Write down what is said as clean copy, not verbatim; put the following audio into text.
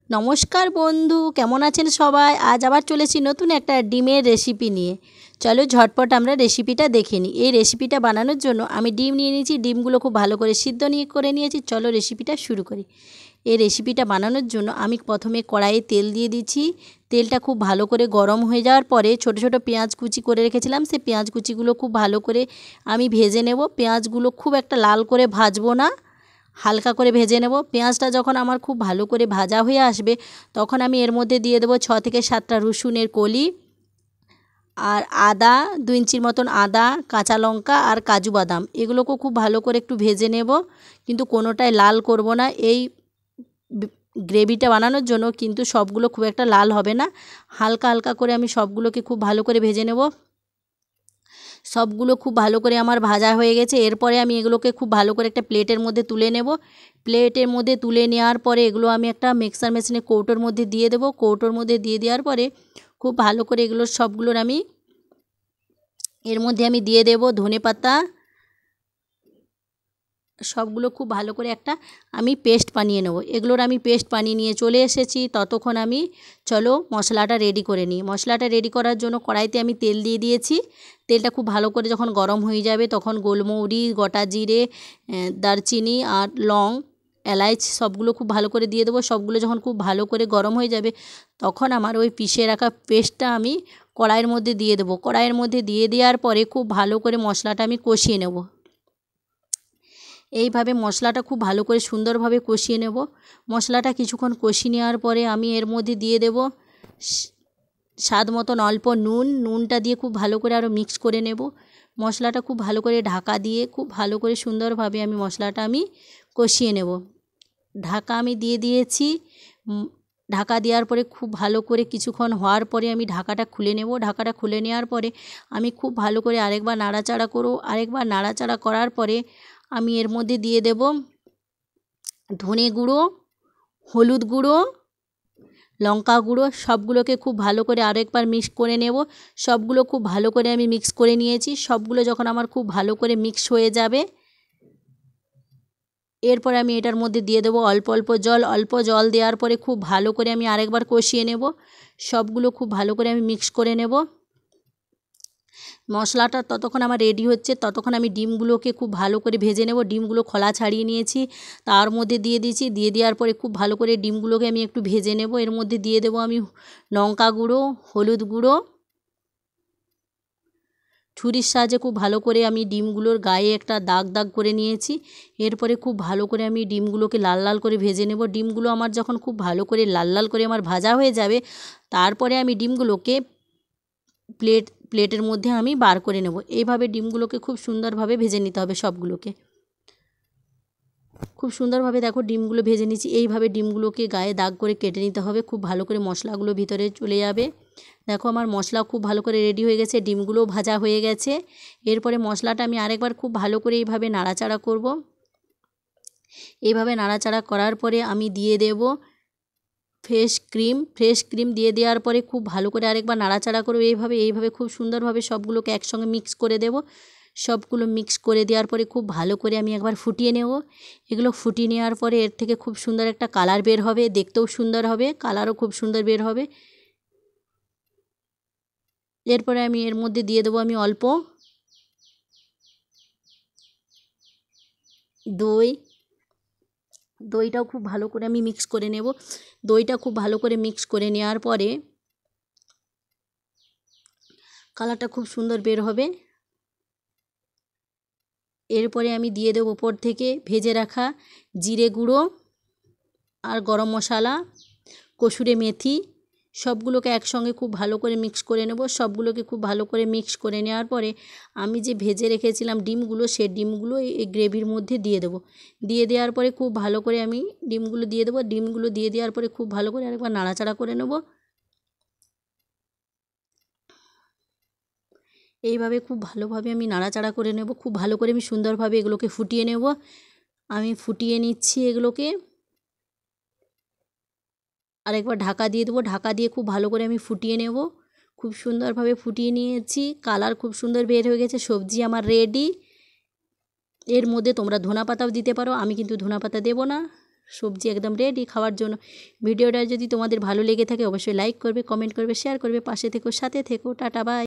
নমস্কার বন্ধু, কেমন আছেন সবাই? আজ আবার চলেছি নতুন একটা ডিমের রেসিপি নিয়ে। চলো ঝটপট আমরা রেসিপিটা দেখে নিই। এই রেসিপিটা বানানোর জন্য আমি ডিম নিয়ে নিয়েছি, ডিমগুলো খুব ভালো করে সিদ্ধ করে নিয়েছি। চলো রেসিপিটা শুরু করি। এই রেসিপিটা বানানোর জন্য আমি প্রথমে কড়াইয়ে তেল দিয়ে দিচ্ছি। তেলটা খুব ভালো করে গরম হয়ে যাওয়ার পরে ছোট ছোট পেঁয়াজ কুচি করে রেখেছিলাম, সেই পেঁয়াজ কুচিগুলো খুব ভালো করে আমি ভেজে নেব। পেঁয়াজগুলো খুব একটা লাল করে ভাজবো না, হালকা করে ভেজে নেব। পেঁয়াজটা যখন আমার খুব ভালো করে ভাজা হয়ে আসবে তখন আমি এর মধ্যে দিয়ে দেবো 6 থেকে 7টা রসুনের কলি, আর আদা 2 ইঞ্চির মতন আদা, কাঁচা লঙ্কা আর কাজু বাদাম। এগুলোকেও খুব ভালো করে একটু ভেজে নেব, কিন্তু কোনোটাই লাল করব না। এই গ্রেভিটা বানানোর জন্য কিন্তু সবগুলো খুব একটা লাল হবে না, হালকা হালকা করে আমি সবগুলোকে খুব ভালো করে ভেজে নেব। সবগুলো খুব ভালো করে আমার ভাজা হয়ে গেছে। এরপরে আমি এগুলোকে খুব ভালো করে একটা প্লেটের মধ্যে তুলে নেব। প্লেটের মধ্যে তুলে নেওয়ার পরে এগুলো আমি একটা মিক্সার মেশিনে কৌটোর মধ্যে দিয়ে দেবো। কৌটোর মধ্যে দিয়ে দেওয়ার পরে খুব ভালো করে এগুলো সবগুলোর আমি এর মধ্যে আমি দিয়ে দেব ধনেপাতা। সবগুলো খুব ভালো করে একটা আমি পেস্ট বানিয়ে নেব। এগুলোর আমি পেস্ট বানিয়ে নিয়ে চলে এসেছি। ততক্ষণ আমি চলো মশলাটা রেডি করে নিই। মশলাটা রেডি করার জন্য কড়াইতে আমি তেল দিয়ে দিয়েছি। তেলটা খুব ভালো করে যখন গরম হয়ে যাবে তখন গোলমরিচ, গোটা জিরে, দারচিনি আর লং, এলাচ সবগুলো খুব ভালো করে দিয়ে দেবো। সবগুলো যখন খুব ভালো করে গরম হয়ে যাবে তখন আমার ওই পিষে রাখা পেস্টটা আমি কড়াইয়ের মধ্যে দিয়ে দেবো। কড়াইয়ের মধ্যে দিয়ে দেওয়ার পরে খুব ভালো করে মশলাটা আমি কষিয়ে নেব। এইভাবে মশলাটা খুব ভালো করে সুন্দরভাবে কষিয়ে নেব। মশলাটা কিছুক্ষণ কষিয়ে নেওয়ার পরে আমি এর মধ্যে দিয়ে দেব স্বাদ মতন অল্প নুন। নুনটা দিয়ে খুব ভালো করে আরও মিক্স করে নেব। মশলাটা খুব ভালো করে ঢাকা দিয়ে খুব ভালো করে সুন্দরভাবে আমি মশলাটা আমি কষিয়ে নেব। ঢাকা আমি দিয়ে দিয়েছি। ঢাকা দেওয়ার পরে খুব ভালো করে কিছুক্ষণ হওয়ার পরে আমি ঢাকাটা খুলে নেব। ঢাকাটা খুলে নেওয়ার পরে আমি খুব ভালো করে আরেকবার নাড়াচাড়া করব। আরেকবার নাড়াচাড়া করার পরে আমি এর মধ্যে দিয়ে দেব ধনে গুঁড়ো, হলুদ গুঁড়ো, লঙ্কা গুঁড়ো। সবগুলোকে খুব ভালো করে আরেকবার মিক্স করে নেব। সবগুলো খুব ভালো করে আমি মিক্স করে নিয়েছি। সবগুলো যখন আমার খুব ভালো করে মিক্স হয়ে যাবে এরপরে আমি এটার মধ্যে দিয়ে দেবো অল্প অল্প জল। অল্প জল দেওয়ার পরে খুব ভালো করে আমি আরেকবার কষিয়ে নেব। সবগুলো খুব ভালো করে আমি মিক্স করে নেব। মশলাটা ততক্ষণ আমার রেডি হচ্ছে, ততক্ষণ আমি ডিমগুলোকে খুব ভালো করে ভেজে নেব। ডিমগুলো খোলা ছাড়িয়ে নিয়েছি, তার মধ্যে দিয়ে দিয়েছি। দিয়ে দেওয়ার পরে খুব ভালো করে ডিমগুলোকে আমি একটু ভেজে নেব। এর মধ্যে দিয়ে দেবো আমি লঙ্কা গুঁড়ো, হলুদ গুঁড়ো। ছুরির সাহায্যে খুব ভালো করে আমি ডিমগুলোর গায়ে একটা দাগ দাগ করে নিয়েছি। এরপরে খুব ভালো করে আমি ডিমগুলোকে লাল লাল করে ভেজে নেব। ডিমগুলো আমার যখন খুব ভালো করে লাল লাল করে আমার ভাজা হয়ে যাবে তারপরে আমি ডিমগুলোকে প্লেটের মধ্যে আমি বার করে নেব। এইভাবে ডিমগুলোকে খুব সুন্দরভাবে ভেজে নিতে হবে। সবগুলোকে খুব সুন্দরভাবে দেখো ডিমগুলো ভেজে নিচ্ছি। এইভাবে ডিমগুলোকে গায়ে দাগ করে কেটে নিতে হবে। খুব ভালো করে মশলাগুলো ভিতরে চলে যাবে। দেখো আমার মশলা খুব ভালো করে রেডি হয়ে গেছে, ডিমগুলোও ভাজা হয়ে গেছে। এরপরে মশলাটা আমি আরেকবার খুব ভালো করে এইভাবে নাড়াচাড়া করব। এইভাবে নাড়াচাড়া করার পরে আমি দিয়ে দেব ফ্রেশ ক্রিম। ফ্রেশ ক্রিম দিয়ে দেওয়ার পরে খুব ভালো করে আরেকবার নাড়াচাড়া করব। এইভাবে খুব সুন্দরভাবে সবগুলোকে একসঙ্গে মিক্স করে দেব। সবগুলো মিক্স করে দেওয়ার পরে খুব ভালো করে আমি একবার ফুটিয়ে নেব। এগুলো ফুটিয়ে নেওয়ার পরে এর থেকে খুব সুন্দর একটা কালার বের হবে, দেখতেও সুন্দর হবে, কালারও খুব সুন্দর বের হবে। এরপরে আমি এর মধ্যে দিয়ে দেবো আমি অল্প দই। দইটাও খুব ভালো করে আমি মিক্স করে নেব। দইটা খুব ভালো করে মিক্স করে নেওয়ার পরে কালারটা খুব সুন্দর বের হবে। এরপরে আমি দিয়ে দেবো ওপর থেকে ভেজে রাখা জিরে গুঁড়ো আর গরম মশলা, কসুরি মেথি। সবগুলোকে একসঙ্গে খুব ভালো করে মিক্স করে নেব। সবগুলোকে খুব ভালো করে মিক্স করে নেওয়ার পরে আমি যে ভেজে রেখেছিলাম ডিমগুলো, সেই ডিমগুলো এই গ্রেভির মধ্যে দিয়ে দেবো। দিয়ে দেওয়ার পরে খুব ভালো করে আমি ডিমগুলো দিয়ে দেবো। ডিমগুলো দিয়ে দেওয়ার পরে খুব ভালো করে আরেকবার নাড়াচাড়া করে নেব। এইভাবে খুব ভালোভাবে আমি নাড়াচাড়া করে নেব। খুব ভালো করে আমি সুন্দরভাবে এগুলোকে ফুটিয়ে নেব। আমি ফুটিয়ে নিচ্ছি এগুলোকে। আরেকবার ঢাকা দিয়ে দেবো। ঢাকা দিয়ে খুব ভালো করে আমি ফুটিয়ে নেব। খুব সুন্দরভাবে ফুটিয়ে নিয়েছি, কালার খুব সুন্দর বের হয়ে গেছে। সবজি আমার রেডি। এর মধ্যে তোমরা ধনেপাতাও দিতে পারো, আমি কিন্তু ধনেপাতা দেবো না। সবজি একদম রেডি খাওয়ার জন্য। ভিডিওটা যদি তোমাদের ভালো লেগে থাকে অবশ্যই লাইক করবে, কমেন্ট করবে, শেয়ার করবে, পাশে থেকো, সাথে থেকো। Tata bye.